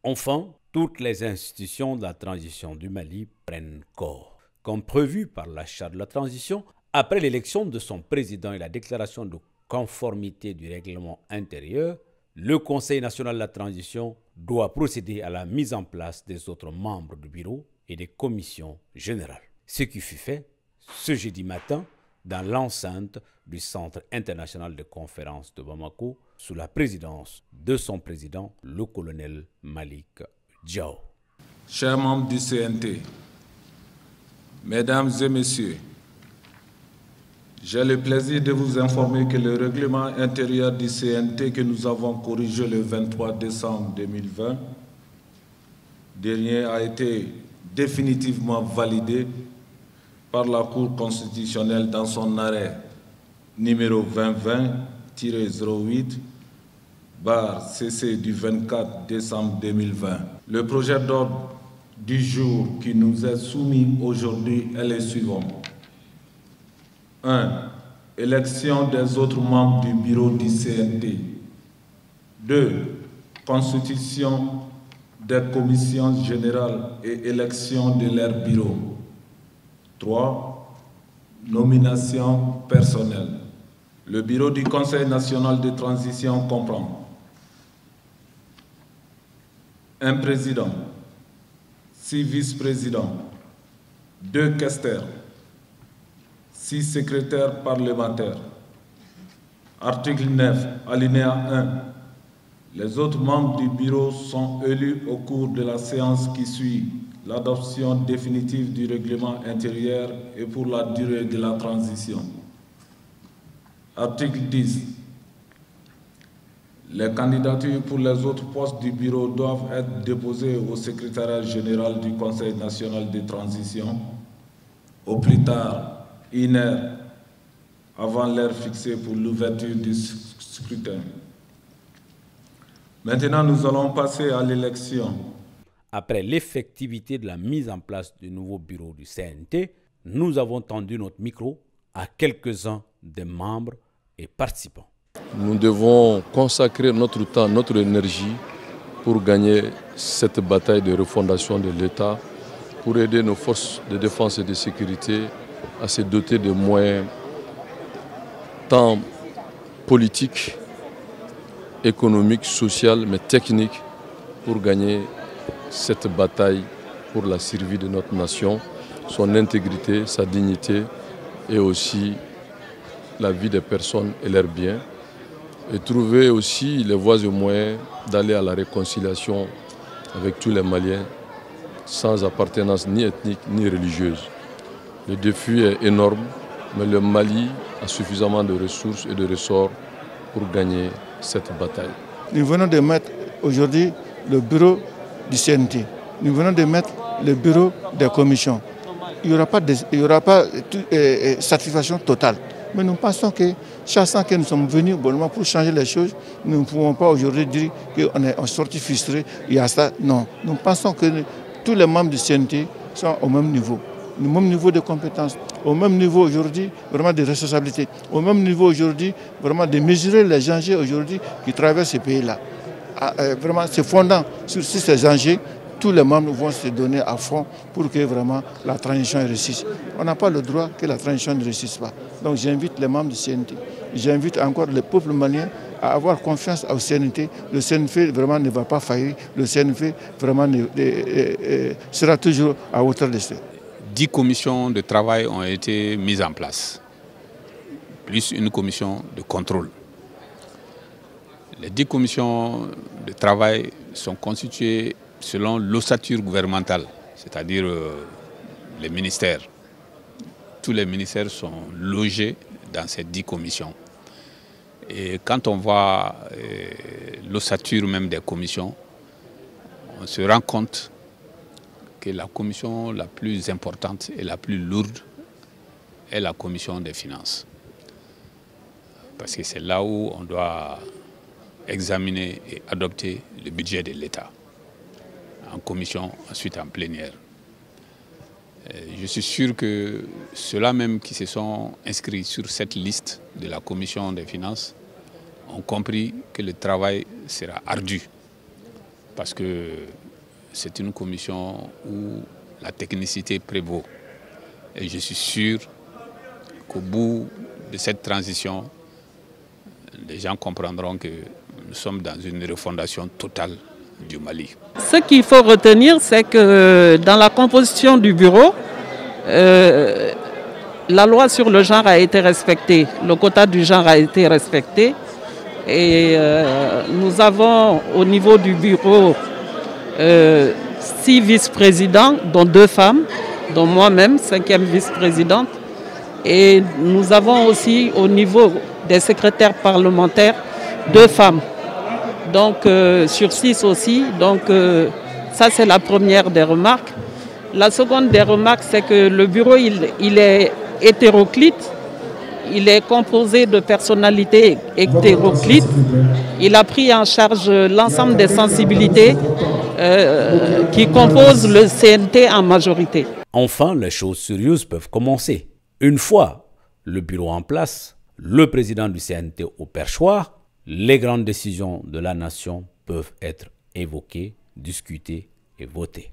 Enfin, toutes les institutions de la transition du Mali prennent corps. Comme prévu par la charte de la transition, après l'élection de son président et la déclaration de conformité du règlement intérieur, le Conseil national de la transition doit procéder à la mise en place des autres membres du bureau et des commissions générales. Ce qui fut fait ce jeudi matin dans l'enceinte du Centre international de conférences de Bamako sous la présidence de son président, le colonel Malik Diao. Chers membres du CNT, Mesdames et Messieurs, j'ai le plaisir de vous informer que le règlement intérieur du CNT que nous avons corrigé le 23 décembre 2020 dernier a été définitivement validé par la Cour constitutionnelle dans son arrêt numéro 2020-08/CC du 24 décembre 2020. Le projet d'ordre du jour qui nous est soumis aujourd'hui est le suivant. 1. Élection des autres membres du bureau du CNT. 2. Constitution des commissions générales et élection de leur bureau. 3. Nomination personnelle. Le bureau du Conseil national de transition comprend un président, 6 vice-présidents, 2 questeurs, 6 secrétaires parlementaires. Article 9, alinéa 1. Les autres membres du bureau sont élus au cours de la séance qui suit l'adoption définitive du règlement intérieur et pour la durée de la transition. Article 10. Les candidatures pour les autres postes du bureau doivent être déposées au secrétariat général du Conseil national de transition au plus tard 1 heure avant l'heure fixée pour l'ouverture du scrutin. Maintenant, nous allons passer à l'élection. Après l'effectivité de la mise en place du nouveau bureau du CNT, nous avons tendu notre micro à quelques-uns des membres et participants. Nous devons consacrer notre temps, notre énergie pour gagner cette bataille de refondation de l'État, pour aider nos forces de défense et de sécurité à se doter de moyens tant politiques, économiques, sociaux, mais techniques pour gagner cette bataille pour la survie de notre nation, son intégrité, sa dignité et aussi la vie des personnes et leurs biens. Et trouver aussi les voies et moyens d'aller à la réconciliation avec tous les Maliens sans appartenance ni ethnique ni religieuse. Le défi est énorme, mais le Mali a suffisamment de ressources et de ressorts pour gagner cette bataille. Nous venons de mettre aujourd'hui le bureau du CNT. Nous venons de mettre le bureau des commissions. Il n'y aura pas satisfaction totale. Mais nous pensons que chaque fois que nous sommes venus bonnement pour changer les choses, nous ne pouvons pas aujourd'hui dire qu'on est sorti frustré. Il y a ça. Non. Nous pensons que tous les membres du CNT sont au même niveau. Au même niveau de compétences, au même niveau aujourd'hui vraiment de responsabilité, au même niveau aujourd'hui vraiment de mesurer les enjeux aujourd'hui qui traversent ce pays-là. Vraiment se fondant sur ces enjeux, tous les membres vont se donner à fond pour que vraiment la transition réussisse. On n'a pas le droit que la transition ne réussisse pas. Donc j'invite les membres du CNT, j'invite encore le peuple malien à avoir confiance au CNT. Le CNT vraiment ne va pas faillir, le CNT vraiment sera toujours à hauteur de ça. 10 commissions de travail ont été mises en place, plus une commission de contrôle. Les 10 commissions de travail sont constituées selon l'ossature gouvernementale, c'est-à-dire les ministères. Tous les ministères sont logés dans ces 10 commissions. Et quand on voit l'ossature même des commissions, on se rend compte que la commission la plus importante et la plus lourde est la commission des finances. Parce que c'est là où on doit examiner et adopter le budget de l'État. En commission, ensuite en plénière. Je suis sûr que ceux-là même qui se sont inscrits sur cette liste de la commission des finances ont compris que le travail sera ardu. parce que c'est une commission où la technicité prévaut. Et je suis sûr qu'au bout de cette transition, les gens comprendront que nous sommes dans une refondation totale du Mali. Ce qu'il faut retenir, c'est que dans la composition du bureau, la loi sur le genre a été respectée, le quota du genre a été respecté. Et nous avons au niveau du bureau 6 vice-présidents, dont 2 femmes, dont moi-même, 5e vice-présidente. Et nous avons aussi au niveau des secrétaires parlementaires 2 femmes. Donc sur 6 aussi. Donc ça c'est la première des remarques. La seconde des remarques, c'est que le bureau il est hétéroclite. Il est composé de personnalités hétéroclites. Il a pris en charge l'ensemble des sensibilités qui composent le CNT en majorité. Enfin, les choses sérieuses peuvent commencer. Une fois le bureau en place, le président du CNT au perchoir, les grandes décisions de la nation peuvent être évoquées, discutées et votées.